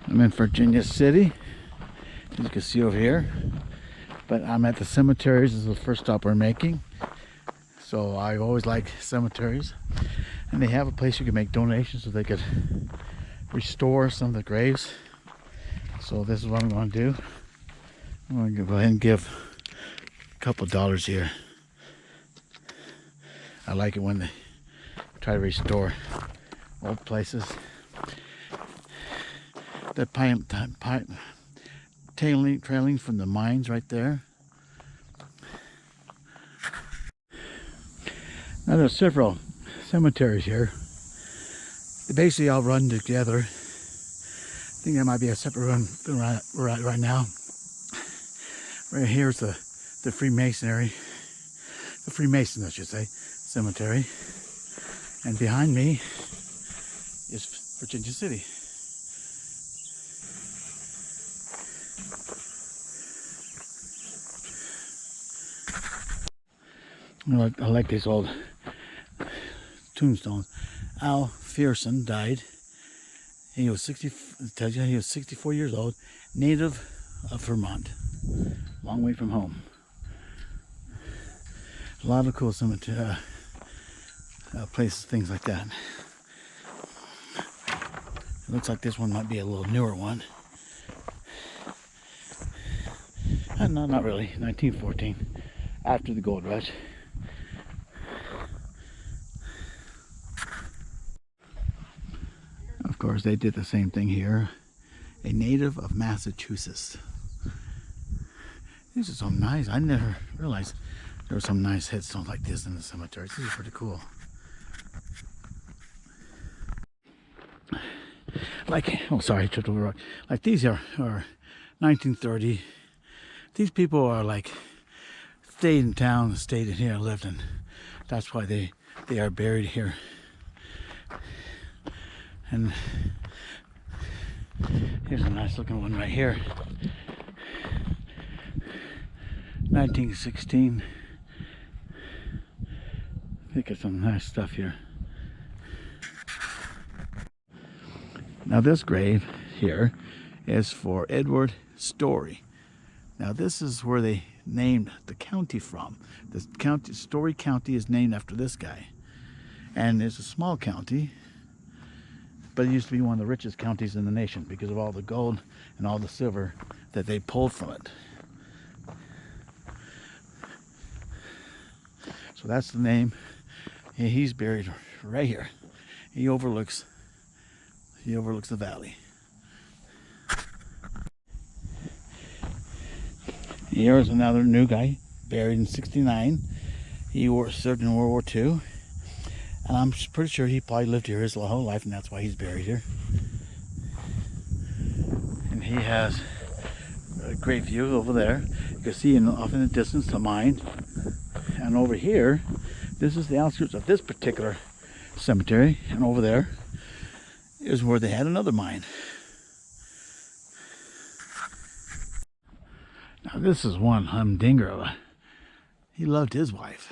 I'm in Virginia City, as you can see over here. But I'm at the Cemeteries. This is the first stop we're making. So I always like cemeteries. And they have a place you can make donations so they could restore some of the graves. So this is what I'm going to do. I'm going to go ahead and give a couple dollars here. I like it when they try to restore old places. The trailing from the mines right there. Now there's several cemeteries here. They basically all run together. I think there might be a separate run right now. Right here is the Freemasons, I should say, cemetery. And behind me is Virginia City. I like these old tombstones. Al Fearson died. He was 64 years old, native of Vermont, long way from home. A lot of cool cemetery places, things like that. It looks like this one might be a little newer one. No, not really. 1914, after the gold rush. Of course, they did the same thing here. A native of Massachusetts. These are so nice. I never realized there were some nice headstones like this in the cemeteries. This is pretty cool. Like, oh sorry, I tripped over a rock. Like these are 1930. These people are like stayed in town, stayed in here, lived in. That's why they are buried here. And here's a nice looking one right here. 1916. I think it's some nice stuff here. Now this grave here is for Edward Story. Now this is where they named the county from. This county, Story County, is named after this guy. And it's a small county, but it used to be one of the richest counties in the nation because of all the gold and all the silver that they pulled from it. So that's the name. He's buried right here. He overlooks the valley. Here's another new guy, buried in '69. He served in World War II. And I'm pretty sure he probably lived here his whole life, and that's why he's buried here. And he has a great view over there. You can see off in the distance the mine. And over here, this is the outskirts of this particular cemetery. And over there is where they had another mine. Now this is one humdinger. He loved his wife.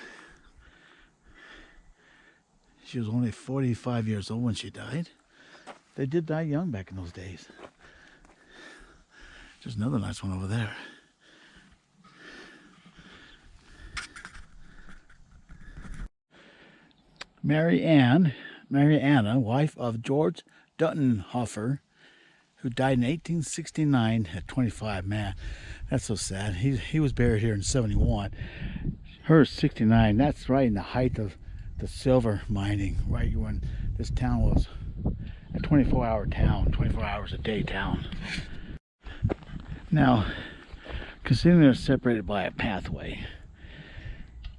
She was only 45 years old when she died. They did die young back in those days. There's another nice one over there. Mary Anna, wife of George Duttonhofer, who died in 1869 at 25. Man, that's so sad. He was buried here in '71. Her 69. That's right in the height of the silver mining, right when this town was a 24-hour town, 24 hours a day town. Now, considering they're separated by a pathway,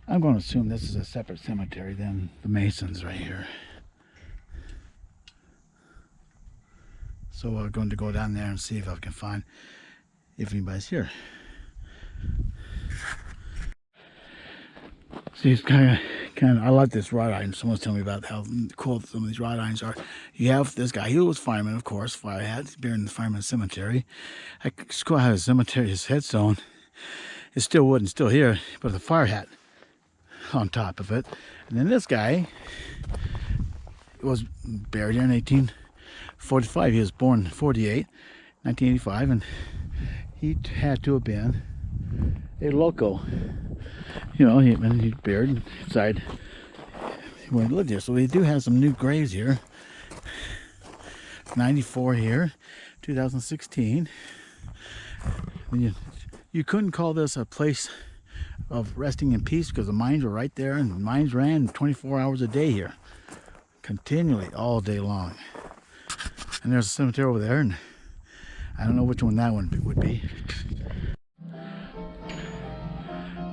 I'm going to assume this is a separate cemetery than the Masons right here. So we're going to go down there and see if I can find if anybody's here. See, it's kind of, I like this wrought iron. Someone's telling me about how cool some of these wrought irons are. You have this guy, he was fireman, of course, fire hat. He's buried in the fireman's cemetery. It's cool how his cemetery, his headstone is still wood and still here, but the fire hat on top of it. And then this guy was buried here in 1845. He was born in 48. 1985, and he had to have been a local. You know, he's buried inside. He wouldn't live here. So we do have some new graves here. 94 here, 2016. You couldn't call this a place of resting in peace because the mines were right there, and the mines ran 24 hours a day here, continually, all day long. And there's a cemetery over there, and I don't know which one that one would be.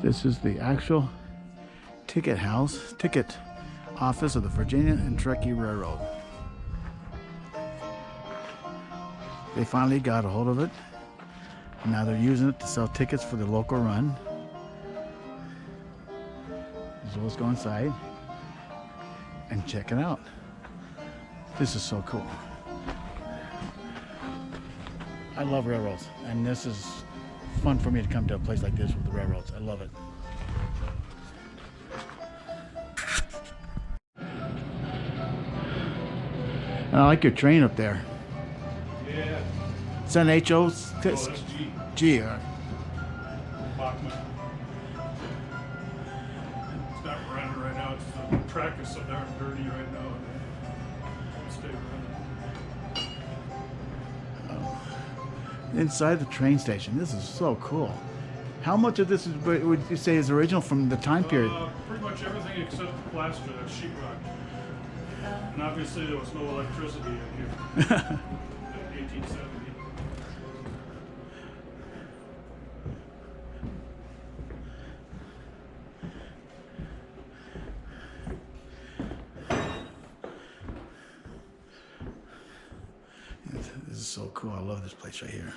This is the actual ticket office of the Virginia and Truckee Railroad. They finally got a hold of it, and now they're using it to sell tickets for the local run. So let's go inside and check it out. This is so cool. I love railroads, and this is fun for me to come to a place like this with the railroads. I love it. And I like your train up there. Yeah. It's an HO? It's G. Bachman. It's not running right now. It's the track is so darn dirty right now. Stay running. Inside the train station. This is so cool. How much of this would you say is original from the time period? Pretty much everything except the plaster, that sheetrock. And obviously there was no electricity in here. 1870. This is so cool. I love this place right here.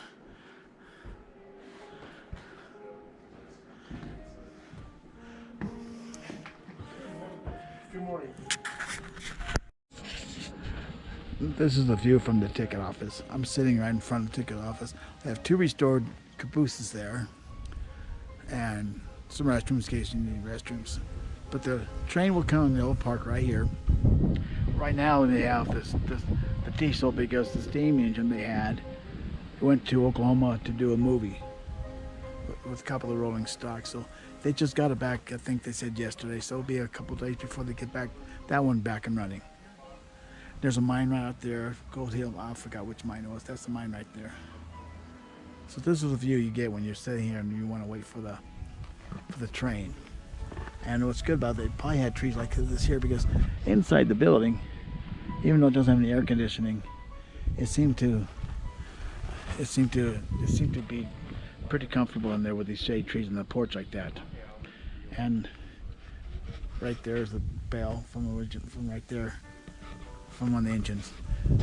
Good morning. This is the view from the ticket office. I'm sitting right in front of the ticket office. They have 2 restored cabooses there and some restrooms in case you need restrooms. But the train will come in the old park right here. Right now they have the diesel because the steam engine they had went to Oklahoma to do a movie with a couple of rolling stock. So they just got it back, I think they said yesterday. So it'll be a couple of days before they get back that one back and running. There's a mine right out there, Gold Hill. I forgot which mine it was. That's the mine right there. So this is the view you get when you're sitting here and you want to wait for the train. And what's good about it, they probably had trees like this here because inside the building, even though it doesn't have any air conditioning, it seemed to be pretty comfortable in there with these shade trees and the porch like that. And right there is the bell from right there. From one of the engines.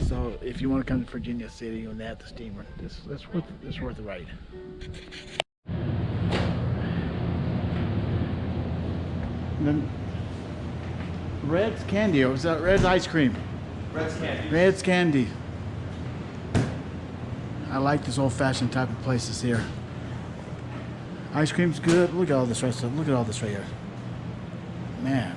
So if you want to come to Virginia City and they have the steamer, it's worth the ride. And then Red's Candy, or was that Red's Ice Cream? Red's Candy. Red's Candy. I like this old-fashioned type of places here. Ice cream's good. Look at all this right here. Man.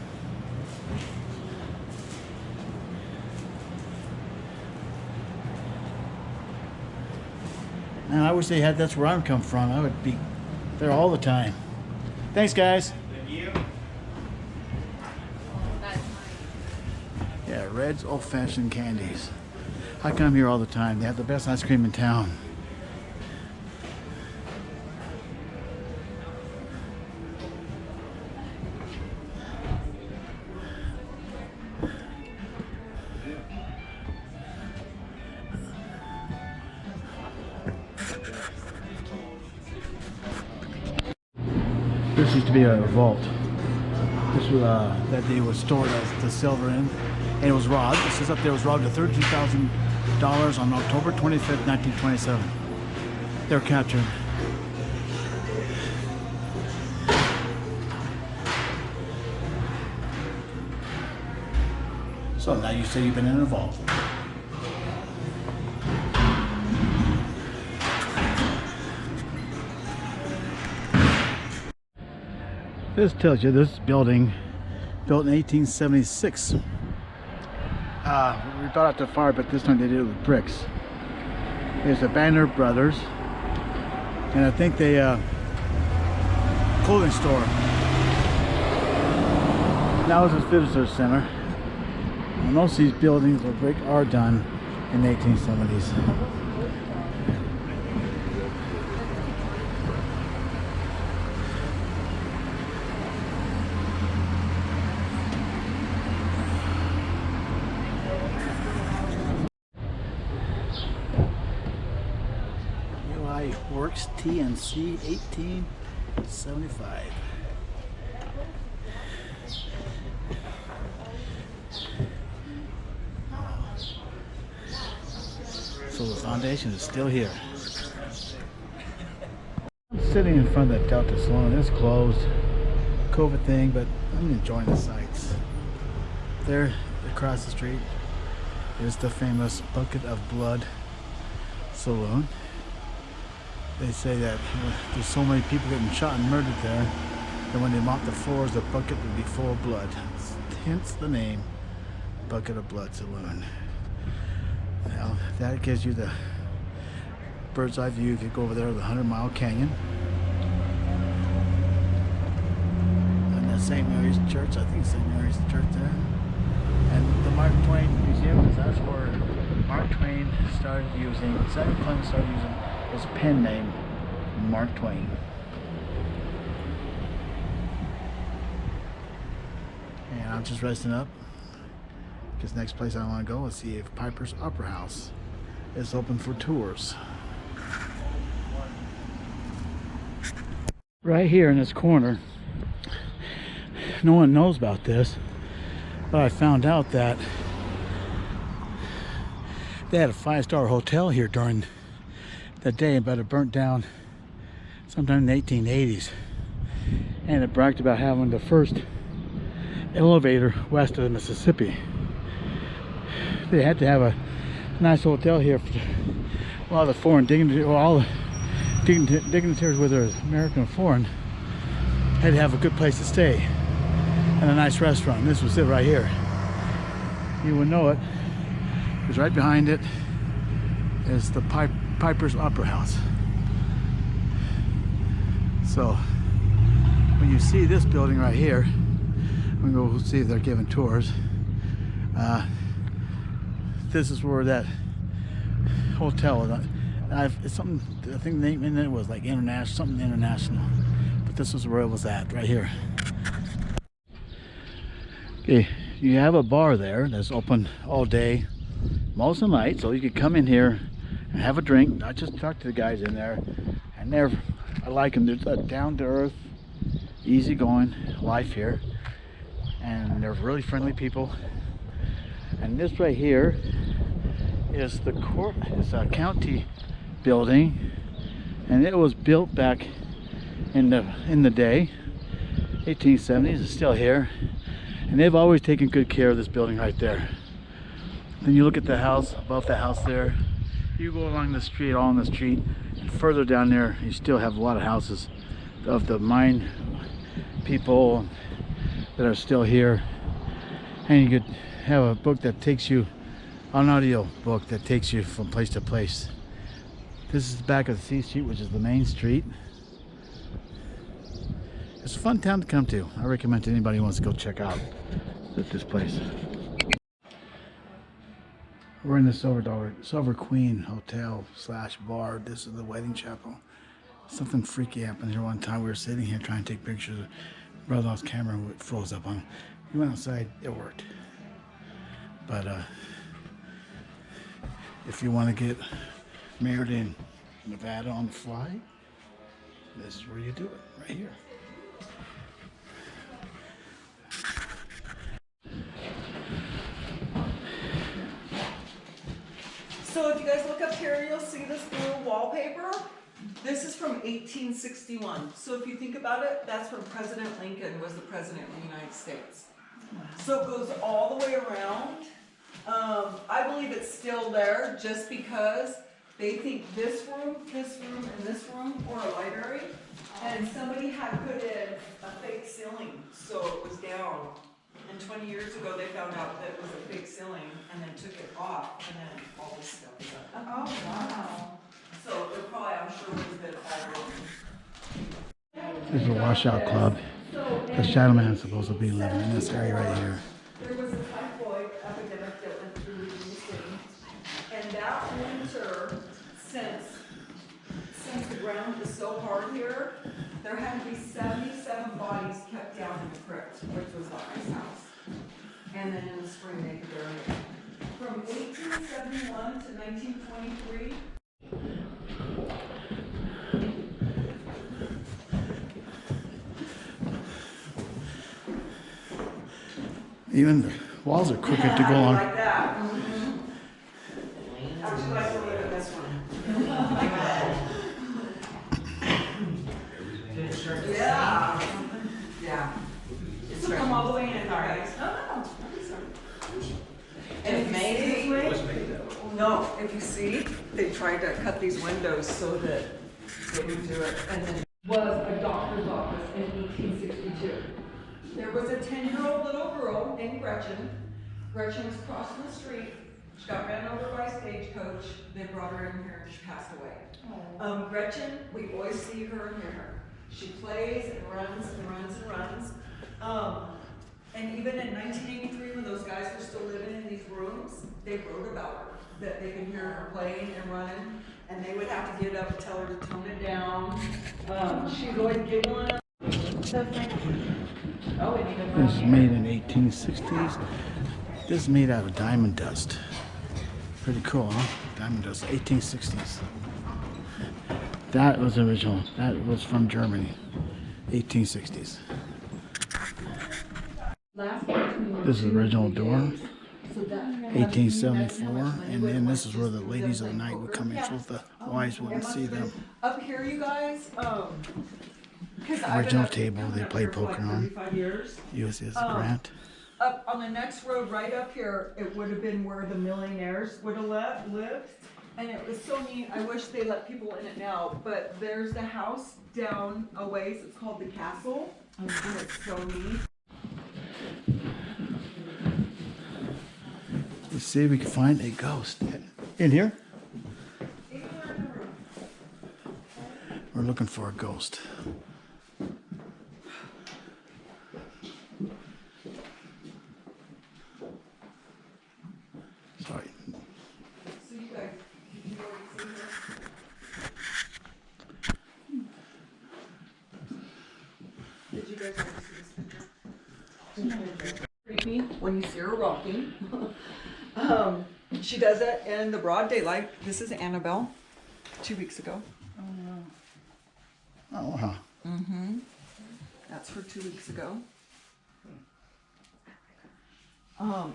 Man, I wish they had, that's where I'm come from. I would be there all the time. Thanks, guys. Thank you. Yeah, Red's old-fashioned candies. I come here all the time. They have the best ice cream in town. This used to be a vault. This was that day was stored as the silver in, and it was robbed. It says up there it was robbed at $13,000 on October 25th, 1927. They were captured. So now you say you've been in a vault. This tells you this building built in 1876. We thought out the fire, but this time they did it with bricks. is the Banner Brothers, and I think they clothing store. Now it's a visitor center. And most of these buildings are done in the 1870s. UI Works TNC 1875. So the foundation is still here. I'm sitting in front of the Delta Saloon. It's closed, COVID thing, but I'm enjoying the sights. There, across the street, is the famous Bucket of Blood Saloon. They say that there's so many people getting shot and murdered there that when they mop the floors, the bucket would be full of blood. Hence the name, Bucket of Blood Saloon. Now, that gives you the bird's eye view if you go over there to the 100-Mile Canyon. And the St. Mary's Church, I think St. Mary's Church there. And the Mark Twain Museum, because that's where Mark Twain started using, Samuel Clemens started using his pen name, Mark Twain. And I'm just resting up, because next place I want to go is see if Pyper's Opera House is open for tours. Right here in this corner, no one knows about this, but I found out that they had a 5-star hotel here during the day, but it burnt down sometime in the 1880s. And it bragged about having the first elevator west of the Mississippi. They had to have a nice hotel here for a lot of the foreign dignitaries, well, all the dignitaries, whether American or foreign, had to have a good place to stay and a nice restaurant. This was it right here. You would know it, because right behind it is the Pyper's Opera House. So when you see this building right here, I'm going to go see if they're giving tours. This is where that hotel is. It's something, I think the name in it was like international, something international. But this is where it was at, right here. Okay, you have a bar there that's open all day, most of the night, so you could come in here and have a drink. I just talked to the guys in there, and I like them. They're down to earth, easygoing life here, and they're really friendly people. And this right here is the court. It's a county building, and it was built back in the day, 1870s. It's still here, and they've always taken good care of this building right there. Then you look at the house above the house there. You go along the street, all on the street, and further down there, you still have a lot of houses of the mine people that are still here. And you could have a book that takes you, an audio book that takes you from place to place. This is the back of the C Street, which is the main street. It's a fun town to come to. I recommend to anybody who wants to go check out this place. We're in the Silver Queen Hotel / bar. This is the wedding chapel. Something freaky happened here one time. We were sitting here trying to take pictures. Brother-in-law's camera froze up on him. We went outside, it worked. But if you want to get married in Nevada on the fly, this is where you do it, right here. So if you guys look up here, you'll see this blue wallpaper. This is from 1861. So if you think about it, that's when President Lincoln was the president of the United States. So it goes all the way around. I believe it's still there just because they think this room, and this room were a library, and somebody had put in a fake ceiling, so it was down. And 20 years ago, they found out that it was a fake ceiling, and then took it off, and then all this stuff is up. Oh, wow. This is a Washoe Club. The Shadow Man's supposed to be living in this area right here. There was a typhoid epidemic that went through the city, and that winter, since the ground is so hard here, there had to be 77 bodies kept down in the crypt, which was the ice house. And then in the spring they could bury it. From 1871 to 1923. Even the walls are crooked to go on. Like that. Mm-hmm. How would you like to live in this one? Yeah. Yeah. It's come all the way in, guys. Oh, and if maybe, no, if you see, they tried to cut these windows so that they would do it. And then was a doctor's office in 1862. There was a 10-year-old little girl named Gretchen. Gretchen was crossing the street. She got ran over by a stagecoach. They brought her in here and she passed away. Gretchen, we always see her and hear her. She plays and runs and runs and runs. And even in 1983, when those guys were still living in these rooms, they wrote about her, that they could hear her playing and running, and they would have to get up and tell her to tone it down. She'd always giggling. This is made in 1860s. This is made out of diamond dust. Pretty cool, huh? Diamond dust, 1860s. That was original. That was from Germany, 1860s. This is the original door, 1874, and then this is where the ladies of the night would come in so the wives wouldn't see them. Up here, you guys, Original table they played poker on. Used as a grant. Up on the next road, right up here, it would have been where the millionaires would have lived. And it was so neat. I wish they let people in it now. But there's the house down a ways. It's called the Castle. And it's so neat. Let's see if we can find a ghost. In here? We're looking for a ghost. Sorry. So you guys, you already see her? Did you guys ever see this picture? Creepy when you see her rocking. She does it in the broad daylight. This is Annabelle, 2 weeks ago. Oh, wow. Mm-hmm. That's her 2 weeks ago.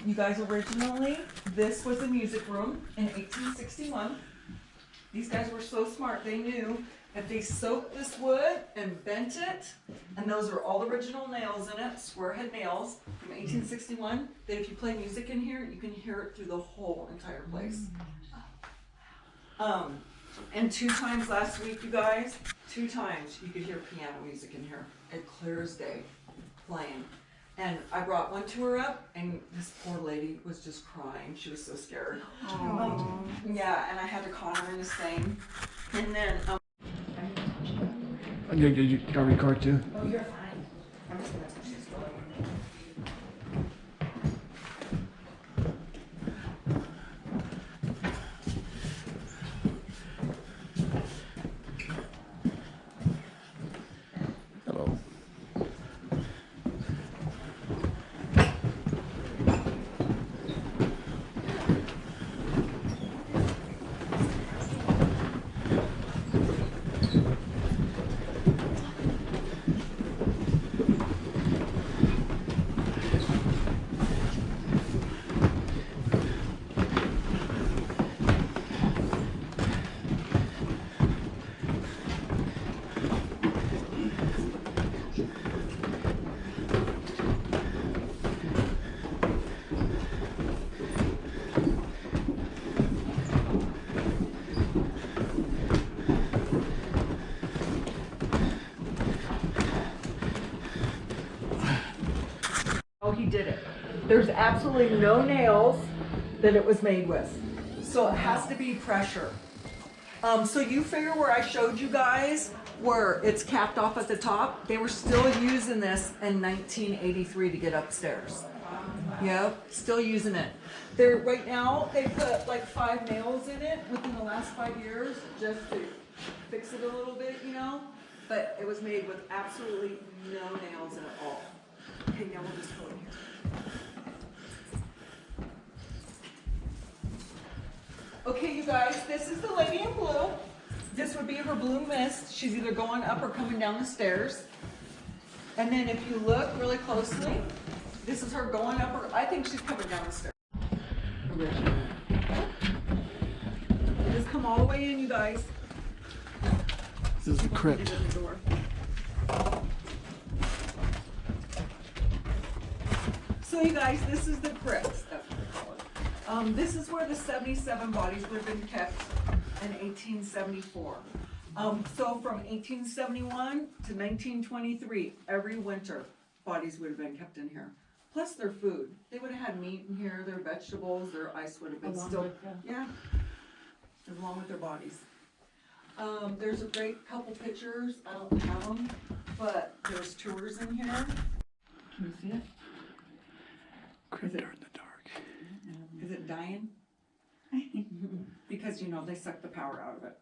You guys, originally, this was a music room in 1861. These guys were so smart, they knew if they soaked this wood and bent it, and those are all original nails in it, square head nails from 1861, that if you play music in here, you can hear it through the whole entire place. And 2 times last week, you guys, 2 times you could hear piano music in here, at clear as day, playing. And I brought one to her up, and this poor lady was just crying. She was so scared. Yeah, and I had to calm her in this thing. And then, Did you record too? oh, you're fine. I'm just gonna touch this door. Hello. Oh, he did it. There's absolutely no nails that it was made with. So it has to be pressure. So you figure where I showed you guys where it's capped off at the top, they were still using this in 1983 to get upstairs. Yep, still using it. They're right now they put like 5 nails in it within the last 5 years just to fix it a little bit, you know. But it was made with absolutely no nails in it at all. Okay, now we'll just go in here. Okay, you guys, this is the lady in blue. This would be her blue mist. She's either going up or coming down the stairs. And then if you look really closely, this is her going up or I think she's coming down the stairs. Just come all the way in, you guys. This is the crypt. So you guys, this is the crypt. This is where the 77 bodies would have been kept in 1874. So from 1871 to 1923, every winter, bodies would have been kept in here. Plus their food. They would have had meat in here, their vegetables, their ice would have been yeah, along with their bodies. There's a great couple pictures. I don't have them, but there's tours in here. Can you see it? Crypt in the dark. Is it dying? Because, you know, they suck the power out of it.